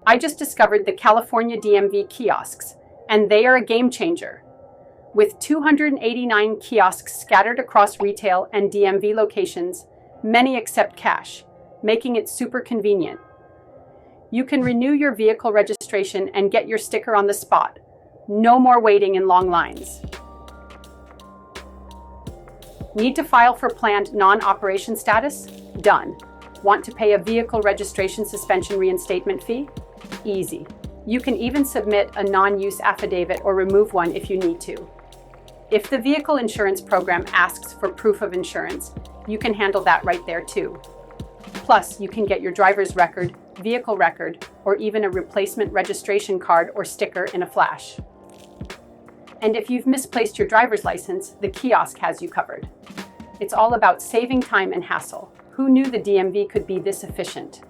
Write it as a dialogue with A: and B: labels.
A: I just discovered the California DMV kiosks, and they are a game changer. With 289 kiosks scattered across retail and DMV locations, many accept cash, making it super convenient. You can renew your vehicle registration and get your sticker on the spot. No more waiting in long lines. Need to file for planned non-operation status? Done. Want to pay a vehicle registration suspension reinstatement fee? Easy. You can even submit a non-use affidavit or remove one if you need to. If the vehicle insurance program asks for proof of insurance, you can handle that right there too. Plus, you can get your driver's record, vehicle record, or even a replacement registration card or sticker in a flash. And if you've misplaced your driver's license, the kiosk has you covered. It's all about saving time and hassle. Who knew the DMV could be this efficient?